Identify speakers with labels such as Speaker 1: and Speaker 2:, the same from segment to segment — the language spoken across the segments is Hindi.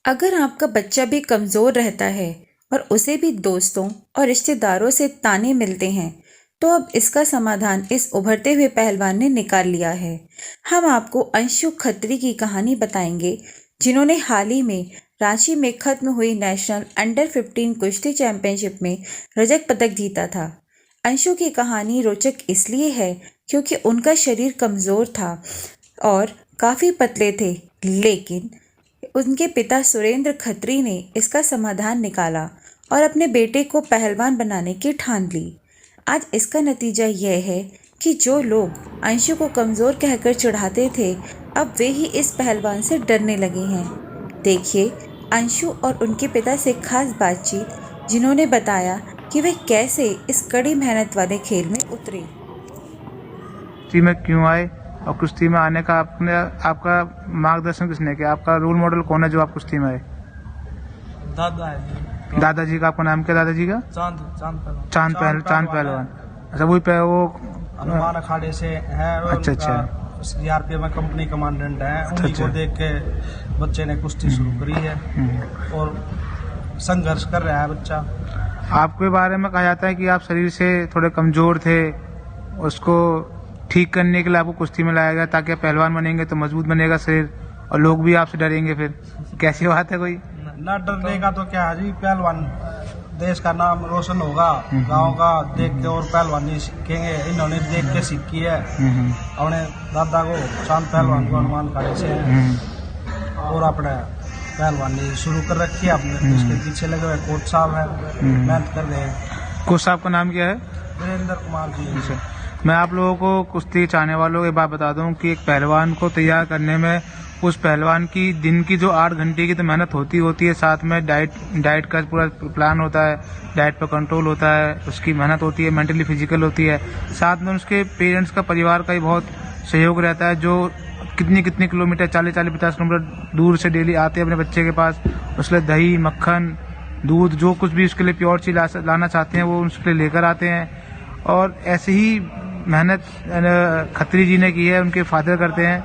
Speaker 1: अगर आपका बच्चा भी कमज़ोर रहता है और उसे भी दोस्तों और रिश्तेदारों से ताने मिलते हैं, तो अब इसका समाधान इस उभरते हुए पहलवान ने निकाल लिया है। हम आपको अंशु खत्री की कहानी बताएंगे, जिन्होंने हाल ही में रांची में खत्म हुई नेशनल अंडर-15 कुश्ती चैंपियनशिप में रजत पदक जीता था। अंशु की कहानी रोचक इसलिए है क्योंकि उनका शरीर कमज़ोर था और काफ़ी पतले थे, लेकिन उनके पिता सुरेंद्र खत्री ने इसका समाधान निकाला और अपने बेटे को पहलवान बनाने की ठान ली। आज इसका नतीजा यह है कि जो लोग अंशु को कमज़ोर कहकर चिढ़ाते थे, अब वे ही इस पहलवान से डरने लगे हैं। देखिए अंशु और उनके पिता से खास बातचीत, जिन्होंने बताया कि वे कैसे इस कड़ी मेहनत वाले खेल में उतरे।
Speaker 2: कुश्ती में क्यों आए और कुश्ती में आने का आपका मार्गदर्शन किसने किया? आपका रोल मॉडल कौन है जो आप कुश्ती में आए? दादाजी का। आपका नाम क्या दादाजी का? चांद पहलवान। अच्छा, वो
Speaker 3: हनुमान अखाड़े से है।
Speaker 2: अच्छा।
Speaker 3: सीआरपीएफ में कंपनी कमांडेंट है। उन्हीं को देख के बच्चे ने कुश्ती शुरू करी है और संघर्ष कर रहा है बच्चा।
Speaker 2: आपके बारे में कहा जाता है कि आप शरीर से थोड़े कमजोर थे, उसको ठीक करने के लिए आपको कुश्ती में लाया गया ताकि आप पहलवान बनेंगे तो मजबूत बनेगा शरीर और लोग भी आपसे डरेंगे। फिर कैसी बात है? कोई
Speaker 3: न डरने का तो क्या है जी, पहलवान देश का नाम रोशन होगा, गांव का देख के और पहलवानी सीखेंगे। इन्होंने देख के सीखी है। अपने दादा को चांद पहलवान को हनुमान अखाड़े से और अपने पहलवानी शुरू कर रखी है अपने। उसके पीछे लगे हुए कोच साहब है, मेहनत कर रहे हैं।
Speaker 2: कोच साहब का नाम क्या है?
Speaker 3: वीरेंद्र कुमार जी।
Speaker 2: मैं आप लोगों को कुश्ती चाहने वालों को ये बात बता दूं कि एक पहलवान को तैयार करने में उस पहलवान की दिन की जो 8 घंटे की तो मेहनत होती है, साथ में डाइट का पूरा प्लान होता है, डाइट पर कंट्रोल होता है, उसकी मेहनत होती है, मेंटली फिजिकल होती है, साथ में उसके पेरेंट्स का, परिवार का ही बहुत सहयोग रहता है, जो कितनी किलोमीटर 40-50 किलोमीटर दूर से डेली आते हैं अपने बच्चे के पास। उसके लिए दही, मक्खन, दूध, जो कुछ भी उसके लिए प्योर चीज लाना चाहते हैं वो उसके लिए लेकर आते हैं। और ऐसे ही मेहनत खत्री जी ने की है, उनके फादर करते हैं।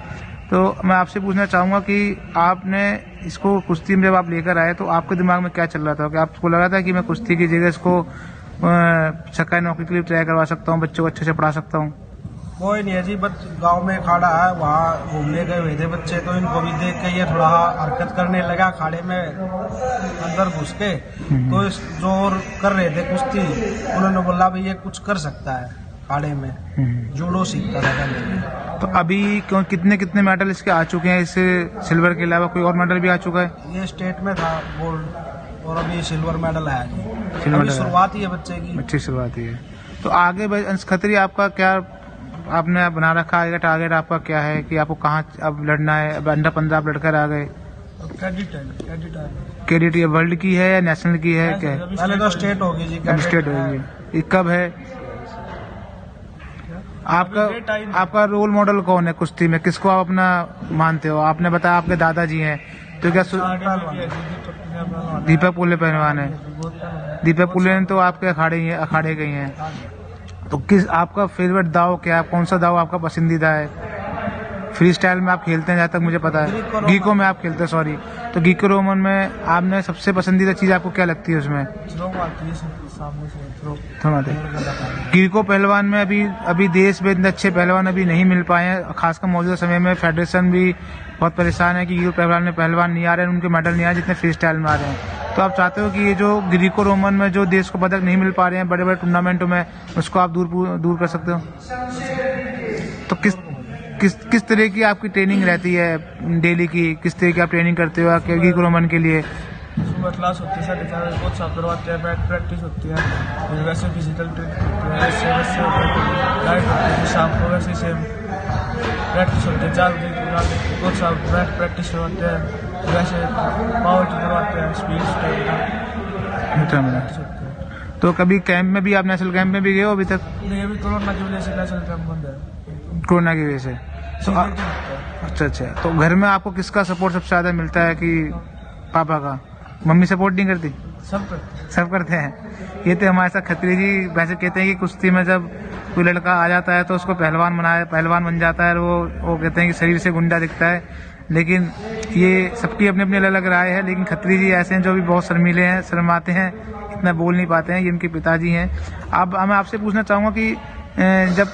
Speaker 2: तो मैं आपसे पूछना चाहूँगा कि आपने इसको कुश्ती में जब आप लेकर आए तो आपके दिमाग में क्या चल रहा था? कि आपको लगा था कि मैं कुश्ती की जगह इसको सरकारी नौकरी के लिए ट्राई करवा सकता हूँ, बच्चों को अच्छे से पढ़ा सकता हूँ?
Speaker 3: कोई नहीं है जी, गांव में अखाड़ा है, वहाँ घूमने गए हुए थे बच्चे, तो इनको भी देख के ये थोड़ा हरकत करने लगा अखाड़े में अंदर घुस के। तो जो और कर रहे थे कुश्ती, उन्होंने बोला भाई ये कुछ कर सकता है अखाड़े में। जूडो सीखता था पहले।
Speaker 2: तो अभी कितने मेडल इसके आ चुके हैं? इससे सिल्वर के अलावा कोई और मेडल भी आ चुका है?
Speaker 3: ये स्टेट में था गोल्ड और अभी सिल्वर मेडल आया जी। अभी शुरुआत ही है बच्चे की।
Speaker 2: अच्छी शुरुआत ही है। तो आगे अंश खत्री आपका क्या आपने बना रखा है? टारगेट आपका क्या है कि आपको कहाँ अब लड़ना है? अब अंडर 15 आप लड़कर आ गए। कैडेट ये वर्ल्ड की है या नेशनल की है? क्या है?
Speaker 3: पहले तो स्टेट होगी जी।
Speaker 2: स्टेट होगी। ये कब है? आपका रोल मॉडल कौन है कुश्ती में? किसको आप अपना मानते हो? आपने बताया आपके दादाजी हैं, तो क्या दीपक पुले पहलवान है? दीपक पुले ने तो आपके अखाड़े गई हैं। तो किस आपका फेवरेट दाव क्या है? कौन सा दाव आपका पसंदीदा है? फ्री स्टाइल में आप खेलते हैं जहाँ तक मुझे पता है, गीको में आप खेलते हैं, सॉरी। तो गीको रोमन में आपने सबसे पसंदीदा चीज आपको क्या लगती है उसमें? गीको पहलवान में अभी देश में इतने अच्छे पहलवान अभी नहीं मिल पाए हैं। खासकर मौजूदा समय में फेडरेशन भी बहुत परेशान है कि गीको पहलवान में पहलवान नहीं आ रहे हैं, उनके मेडल नहीं आ रहे जितने फ्री स्टाइल में आ रहे हैं। तो आप चाहते हो कि ये जो ग्रीको रोमन में जो देश को पदक नहीं मिल पा रहे हैं बड़े बड़े टूर्नामेंटों में, उसको आप दूर कर सकते हो? तो किस तरह की आपकी ट्रेनिंग रहती है डेली की? किस तरह की आप ट्रेनिंग करते हो ग्रीको रोमन के लिए?
Speaker 3: सुबह क्लास होती है, 4:30 कोच साहब करवाते हैं, बैट प्रैक्टिस होती है, वैसे फिजिकल ट्रेनिंग होती है, डाइट होती है, शाम को वैसे सेम प्रैक्टिस होती है। 4 बजे कोच साहब बैट प्रैक्टिस करवाते हैं, वैसे पावर करवाते हैं, स्पीड प्रैक्टिस होती है।
Speaker 2: तो कभी कैंप में भी आप नेशनल कैंप में भी गए हो अभी तक?
Speaker 3: नहीं, अभी कोरोना की वजह से नेशनल कैंप बंद है।
Speaker 2: कोरोना की वजह से? अच्छा। तो घर में आपको किसका सपोर्ट सबसे ज्यादा मिलता है? कि पापा का? मम्मी सपोर्ट नहीं करती? सब करते हैं। ये तो हमारे साथ खत्री जी वैसे कहते हैं कि कुश्ती में जब कोई लड़का आ जाता है तो उसको पहलवान बन जाता है। वो कहते हैं कि शरीर से गुंडा दिखता है, लेकिन ये सबकी अपनी अपनी अलग अलग राय है। लेकिन खत्री जी ऐसे हैं जो भी बहुत शर्मीले हैं, शर्माते हैं, इतना बोल नहीं पाते हैं। ये इनके पिताजी हैं। अब मैं आपसे पूछना चाहूँगा कि जब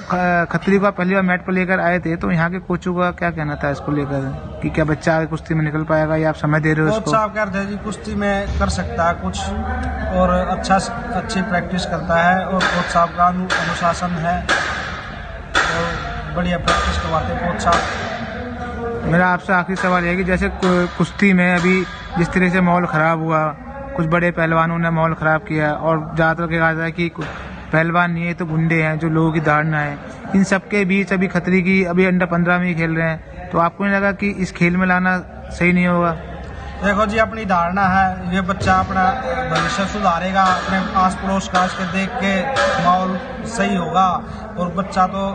Speaker 2: खत्री को आप पहली बार मैट पर लेकर आए थे तो यहाँ के कोचों का क्या कहना था इसको लेकर कि क्या बच्चा आगे कुश्ती में निकल पाएगा या आप समय दे रहे हो इसको?
Speaker 3: कोच साहब कह रहे थे जी कुश्ती में कर सकता है कुछ और अच्छी प्रैक्टिस करता है और कोच साहब का अनुशासन है और बढ़िया प्रैक्टिस करवाते कोच साहब।
Speaker 2: मेरा आपसे आखिरी सवाल है कि जैसे कुश्ती में अभी जिस तरह से माहौल ख़राब हुआ, कुछ बड़े पहलवानों ने माहौल ख़राब किया और ज़्यादातर कहा जाता है कि पहलवान नहीं है तो गुंडे हैं, जो लोगों की धारणा है। इन सब के बीच अभी खत्री की अभी अंडर 15 में ही खेल रहे हैं, तो आपको नहीं लगा कि इस खेल में लाना सही नहीं होगा?
Speaker 3: देखो जी, अपनी धारणा है, ये बच्चा अपना भविष्य सुधारेगा, अपने आस पड़ोस का उसके देख के माहौल सही होगा और बच्चा तो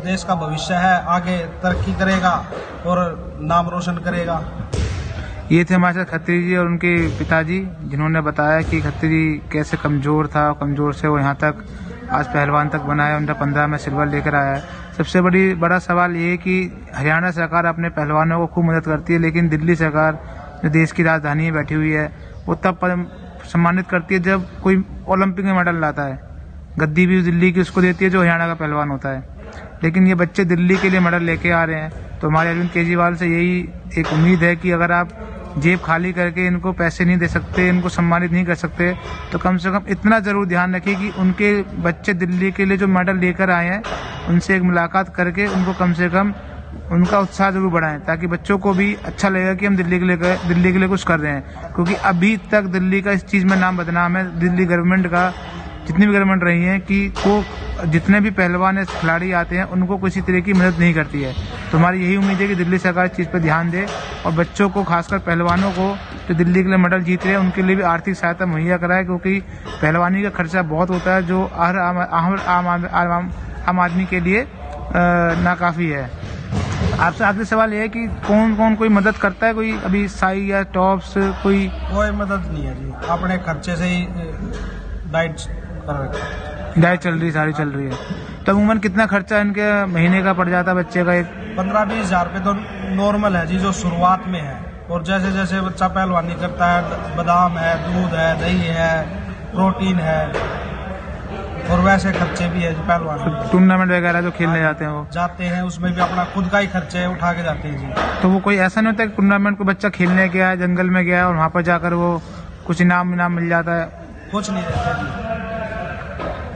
Speaker 3: देश का भविष्य है, आगे तरक्की करेगा और नाम रोशन करेगा।
Speaker 2: ये थे हमारे साथ खत्री जी और उनके पिताजी, जिन्होंने बताया कि खत्री कैसे कमज़ोर था और कमज़ोर से वो यहाँ तक आज पहलवान तक बना है, अंडर 15 में सिल्वर लेकर आया है। सबसे बड़ा सवाल ये है कि हरियाणा सरकार अपने पहलवानों को खूब मदद करती है, लेकिन दिल्ली सरकार जो देश की राजधानी में बैठी हुई है वो तब सम्मानित करती है जब कोई ओलंपिक में मेडल लाता है। गद्दी भी दिल्ली की उसको देती है जो हरियाणा का पहलवान होता है। लेकिन ये बच्चे दिल्ली के लिए मेडल लेके आ रहे हैं, तो हमारे अरविंद केजरीवाल से यही एक उम्मीद है कि अगर आप जेब खाली करके इनको पैसे नहीं दे सकते, इनको सम्मानित नहीं कर सकते, तो कम से कम इतना ज़रूर ध्यान रखिए कि उनके बच्चे दिल्ली के लिए जो मेडल लेकर आए हैं उनसे एक मुलाकात करके उनको कम से कम उनका उत्साह जरूर बढ़ाएं, ताकि बच्चों को भी अच्छा लगेगा कि हम दिल्ली के लिए कुछ कर रहे हैं। क्योंकि अभी तक दिल्ली का इस चीज़ में नाम बदनाम है, दिल्ली गवर्नमेंट का, जितनी भी गवर्नमेंट रही है, कि वो जितने भी पहलवान खिलाड़ी आते हैं उनको किसी तरह की मदद नहीं करती है। तो हमारी यही उम्मीद है कि दिल्ली सरकार इस चीज़ पर ध्यान दे और बच्चों को, खासकर पहलवानों को जो दिल्ली के लिए मेडल जीत रहे हैं, उनके लिए भी आर्थिक सहायता मुहैया कराए, क्योंकि पहलवानी का खर्चा बहुत होता है जो हर आम आदमी के लिए नाकाफ़ी है। आपसे आखिरी सवाल ये है कि कौन कौन कोई मदद करता है, कोई अभी साई या टॉप्स कोई
Speaker 3: मदद नहीं है जी, अपने खर्चे से ही डाइट
Speaker 2: चल रही, सारी चल रही है। तो अमूमन कितना खर्चा इनके महीने का पड़ जाता है बच्चे का?
Speaker 3: 15-20 हज़ार रुपये तो नॉर्मल है जी, जो शुरुआत में है। और जैसे जैसे बच्चा पहलवानी करता है, बादाम है, दूध है, दही है, प्रोटीन है और वैसे खर्चे भी है जी पहलवान।
Speaker 2: टूर्नामेंट वगैरह जो खेलने जाते हैं वो जाते
Speaker 3: हैं, उसमें भी अपना खुद का ही खर्चे उठा के जाते हैं जी।
Speaker 2: तो वो कोई ऐसा नहीं होता कि टूर्नामेंट को बच्चा खेलने गया है, जंगल में गया है और वहाँ पर जाकर वो कुछ इनाम मिल जाता है?
Speaker 3: कुछ नहीं रहता जी।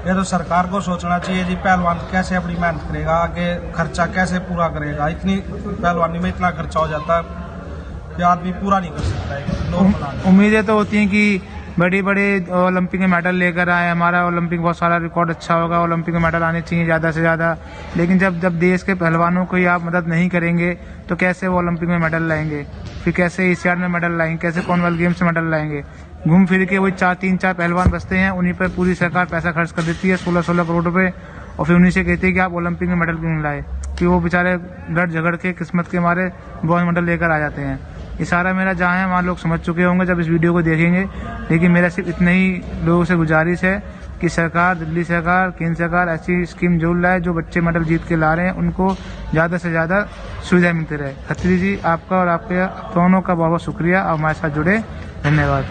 Speaker 3: ये तो सरकार को सोचना चाहिए जी, पहलवान कैसे अपनी मेहनत करेगा, आगे खर्चा कैसे पूरा करेगा। इतनी पहलवानी में इतना खर्चा हो जाता है कि आदमी पूरा नहीं कर सकता है।
Speaker 2: उम्मीदें तो होती हैं कि बड़े बड़े ओलंपिक में मेडल लेकर आए, हमारा ओलंपिक बहुत सारा रिकॉर्ड अच्छा होगा, ओलंपिक में मेडल आने चाहिए ज़्यादा से ज़्यादा। लेकिन जब देश के पहलवानों को ही आप मदद नहीं करेंगे तो कैसे वो ओलंपिक में मेडल लाएंगे, फिर कैसे एशियाड में मेडल लाएंगे, कैसे कॉमनवेल्थ गेम्स में मेडल लाएंगे? घूम फिर के वही 3-4 पहलवान बचते हैं, उन्हीं पर पूरी सरकार पैसा खर्च कर देती है 16-16 करोड़ रुपये, और फिर उन्हीं से कहती है कि आप ओलंपिक में मेडल क्यों नहीं लाए, कि वो बेचारे लड़ झगड़ के किस्मत के मारे ब्रॉन्ज मेडल लेकर आ जाते हैं। ये सारा मेरा जहाँ है वहाँ लोग समझ चुके होंगे जब इस वीडियो को देखेंगे। लेकिन मेरा सिर्फ इतने ही लोगों से गुजारिश है कि सरकार, दिल्ली सरकार, केंद्र सरकार ऐसी स्कीम जरूर लाए जो बच्चे मेडल जीत के ला रहे हैं उनको ज़्यादा से ज़्यादा सुविधा मिलती रहे। खत्री जी, आपका और आपके दोनों का बहुत बहुत शुक्रिया और हमारे साथ जुड़े, धन्यवाद।